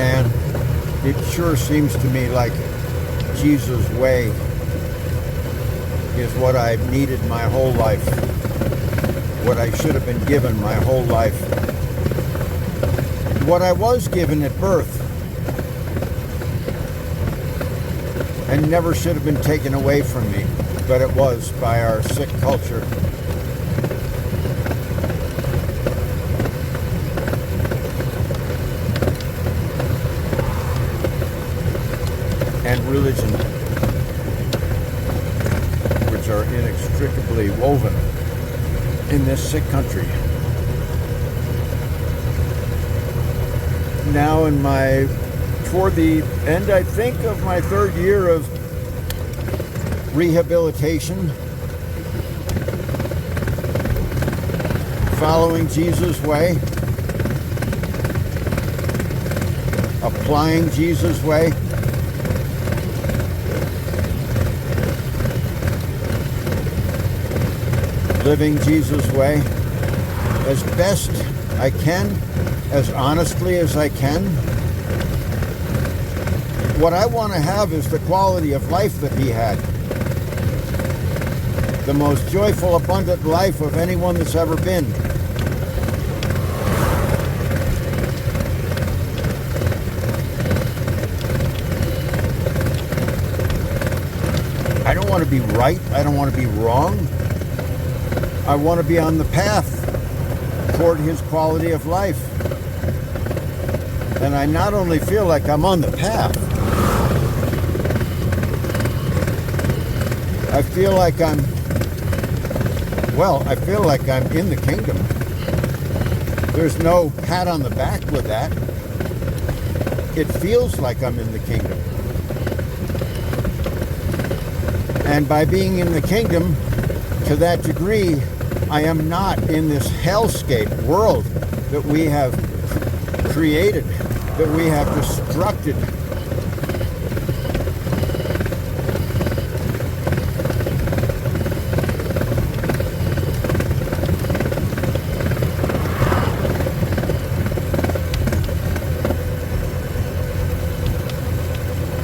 Man, it sure seems to me like Jesus' way is what I've needed my whole life, what I should have been given my whole life, what I was given at birth, and never should have been taken away from me, but it was by our sick culture. And religion, which are inextricably woven in this sick country. Now toward the end, I think, of my third year of rehabilitation, following Jesus' way, applying Jesus' way, living Jesus' way as best I can, as honestly as I can. What I want to have is the quality of life that he had. The most joyful, abundant life of anyone that's ever been. I don't want to be right. I don't want to be wrong. I want to be on the path toward his quality of life. And I not only feel like I'm on the path, I feel like I'm in the kingdom. There's no pat on the back with that. It feels like I'm in the kingdom. And by being in the kingdom, to that degree, I am not in this hellscape world that we have created, that we have destructed.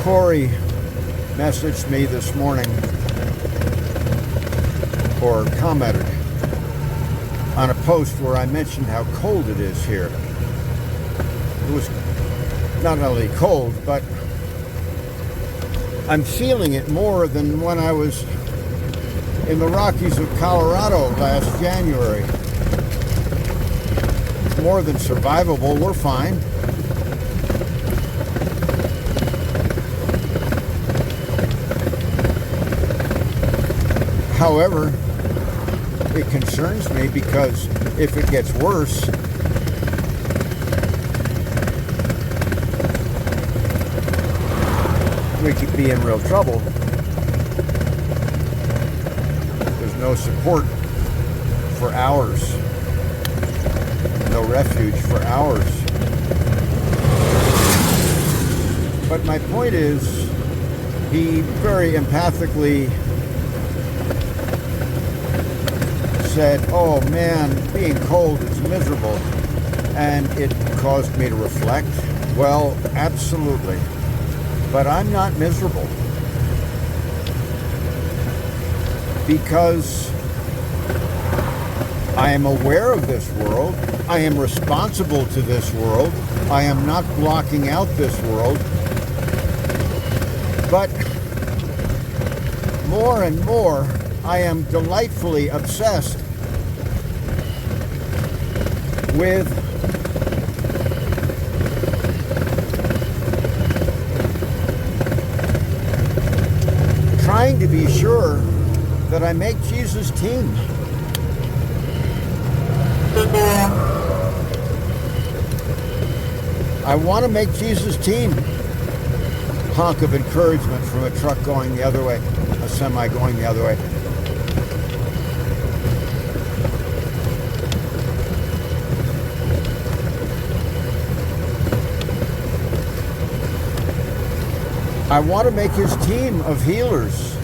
Corey messaged me this morning, or commented on a post where I mentioned how cold it is here. It was not only cold, but I'm feeling it more than when I was in the Rockies of Colorado last January. It's more than survivable. We're fine. However, it concerns me because if it gets worse, we could be in real trouble. There's no support for hours, no refuge for hours. But my point is, he very empathically said, oh man, being cold is miserable, and it caused me to reflect. Well, absolutely, but I'm not miserable, because I am aware of this world, I am responsible to this world, I am not blocking out this world, but more and more I am delightfully obsessed with trying to be sure that I make Jesus' team. I want to make Jesus' team. Honk of encouragement from a truck going the other way, a semi going the other way. I want to make his team of healers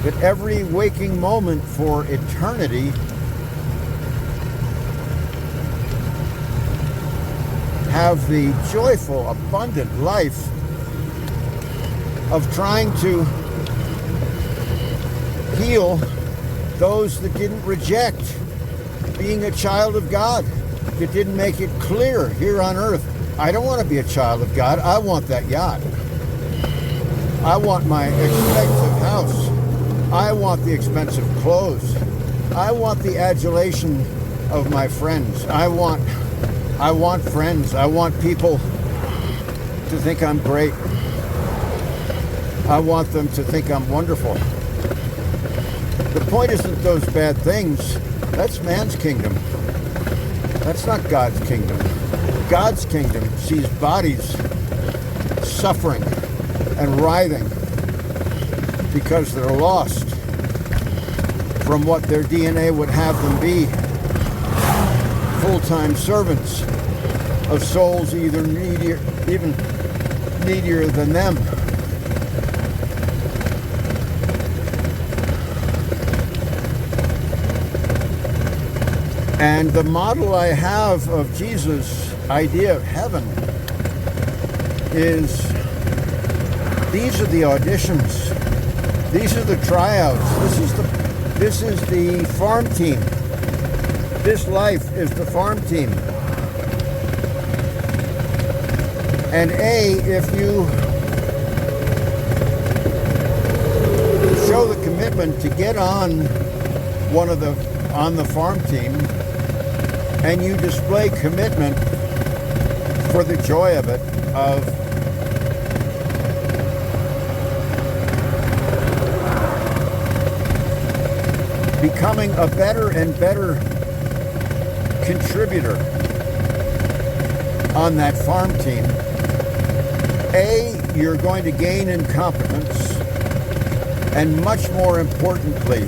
that every waking moment for eternity have the joyful, abundant life of trying to heal those that didn't reject being a child of God, that didn't make it clear here on earth, I don't want to be a child of God. I want that yacht. I want my expensive house. I want the expensive clothes. I want the adulation of my friends. I want friends. I want people to think I'm great. I want them to think I'm wonderful. The point isn't those bad things. That's man's kingdom. That's not God's kingdom. God's kingdom sees bodies suffering and writhing because they're lost from what their DNA would have them be. Full-time servants of souls even needier than them. And the model I have of Jesus' idea of heaven is, these are the auditions. These are the tryouts. This is the farm team. This life is the farm team. And if you show the commitment to get on the farm team, and you display commitment for the joy of it, of becoming a better and better contributor on that farm team, you're going to gain in competence, and much more importantly,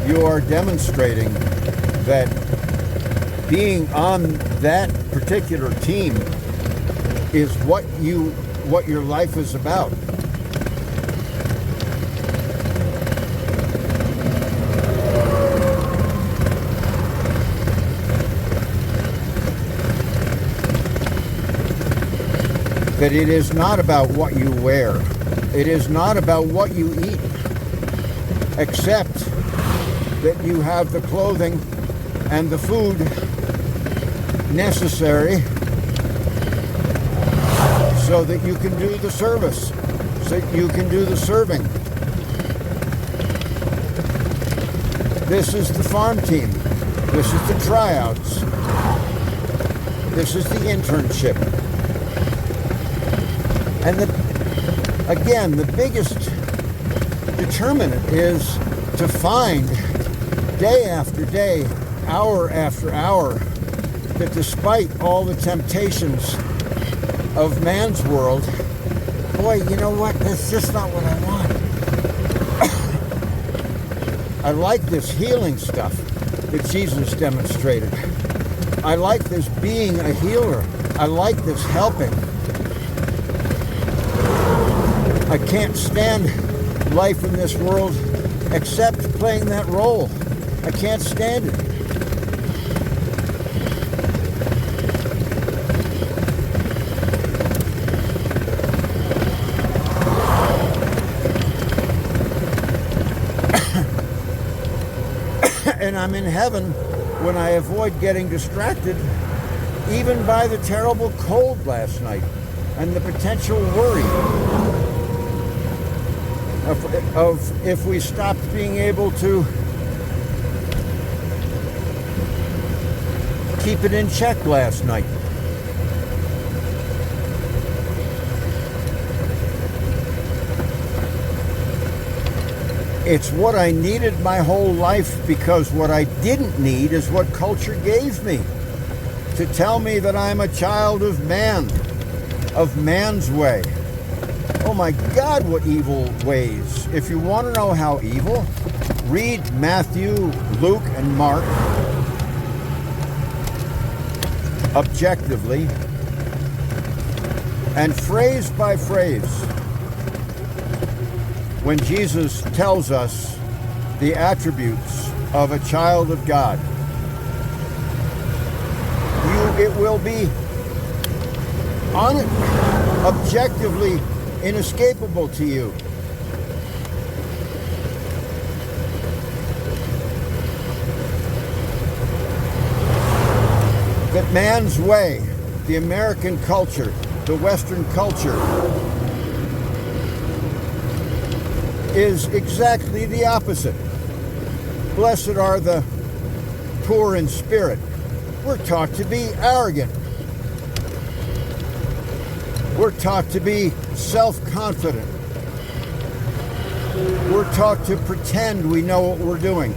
you are demonstrating that being on that particular team is what your life is about. That it is not about what you wear. It is not about what you eat, except that you have the clothing and the food necessary so that you can do the service, so that you can do the serving. This is the farm team. This is the tryouts. This is the internship. And again, the biggest determinant is to find day after day, hour after hour, that despite all the temptations of man's world, boy, you know what? That's just not what I want. I like this healing stuff that Jesus demonstrated. I like this being a healer. I like this helping. I can't stand life in this world except playing that role. I can't stand it. And I'm in heaven when I avoid getting distracted, even by the terrible cold last night and the potential worry of if we stopped being able to keep it in check last night. It's what I needed my whole life, because what I didn't need is what culture gave me, to tell me that I'm a child of man, of man's way. Oh my God, what evil ways. If you want to know how evil, read Matthew, Luke, and Mark objectively, and phrase by phrase, when Jesus tells us the attributes of a child of God. It will be objectively inescapable to you. That man's way, the American culture, the Western culture, is exactly the opposite. Blessed are the poor in spirit. We're taught to be arrogant. We're taught to be self-confident. We're taught to pretend we know what we're doing,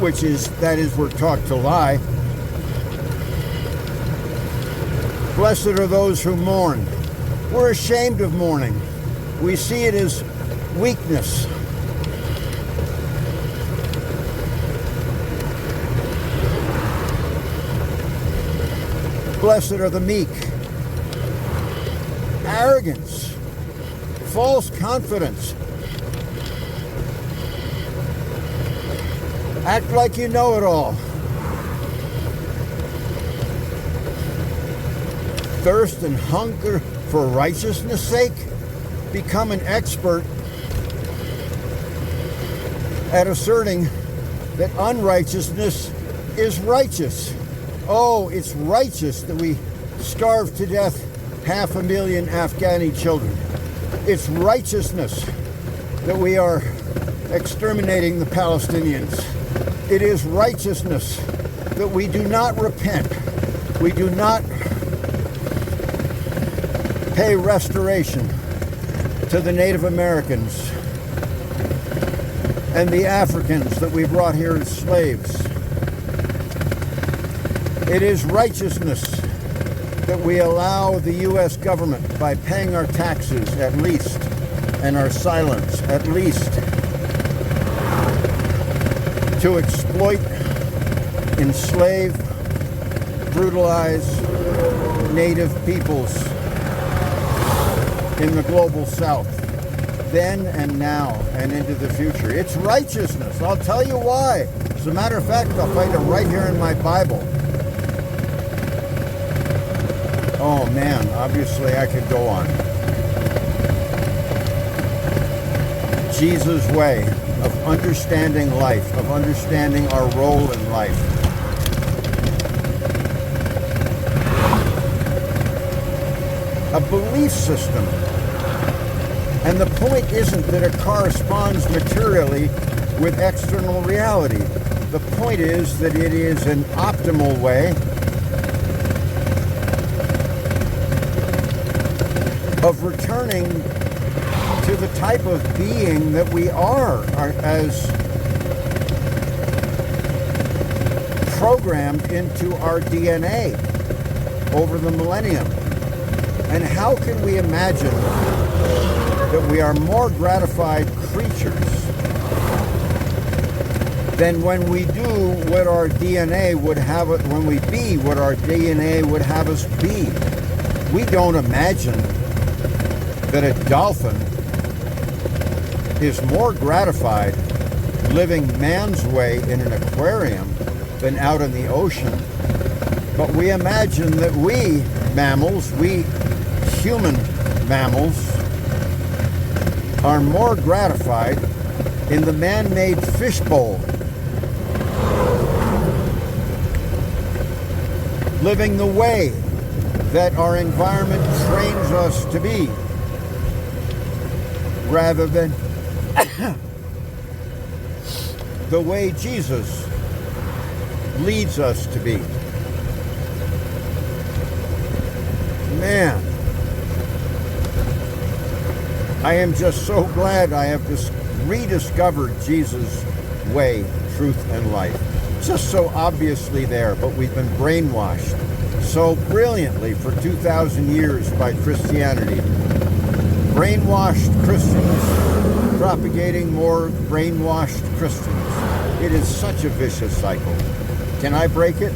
that is, we're taught to lie. Blessed are those who mourn. We're ashamed of mourning. We see it as weakness. Blessed are the meek. Arrogance, false confidence. Act like you know it all. Thirst and hunger for righteousness' sake. Become an expert at asserting that unrighteousness is righteous. Oh, it's righteous that we starve to death 500,000 Afghani children. It's righteousness that we are exterminating the Palestinians. It is righteousness that we do not repent. We do not pay restoration to the Native Americans and the Africans that we brought here as slaves. It is righteousness that we allow the U.S. government, by paying our taxes at least, and our silence at least, to exploit, enslave, brutalize Native peoples in the global South, then and now and into the future. It's righteousness. I'll tell you why. As a matter of fact, I'll find it right here in my Bible. Oh man, obviously I could go on. Jesus' way of understanding life, of understanding our role in life. A belief system. And the point isn't that it corresponds materially with external reality. The point is that it is an optimal way of returning to the type of being that we are as programmed into our DNA over the millennium. And how can we imagine that we are more gratified creatures than when we do what our DNA would have it, when we be what our DNA would have us be? We don't imagine that a dolphin is more gratified living man's way in an aquarium than out in the ocean. But we imagine that we mammals, we human mammals, are more gratified in the man-made fishbowl, living the way that our environment trains us to be, rather than the way Jesus leads us to be. Man, I am just so glad I have rediscovered Jesus' way, truth, and life. Just so obviously there, but we've been brainwashed so brilliantly for 2,000 years by Christianity. Brainwashed Christians propagating more brainwashed Christians. It is such a vicious cycle. Can I break it?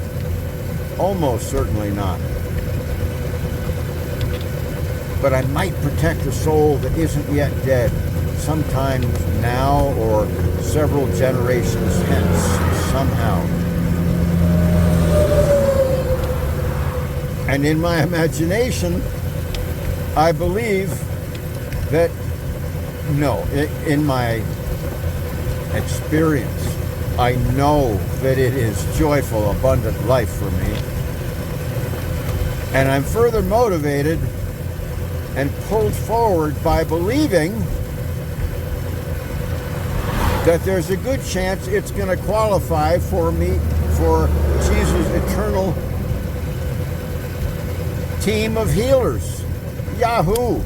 Almost certainly not. But I might protect a soul that isn't yet dead, sometime now or several generations hence, somehow. And in my imagination, I believe that, no, in my experience, I know that it is joyful, abundant life for me. And I'm further motivated and pulled forward by believing that there's a good chance it's going to qualify for me for Jesus' eternal team of healers. Yahoo!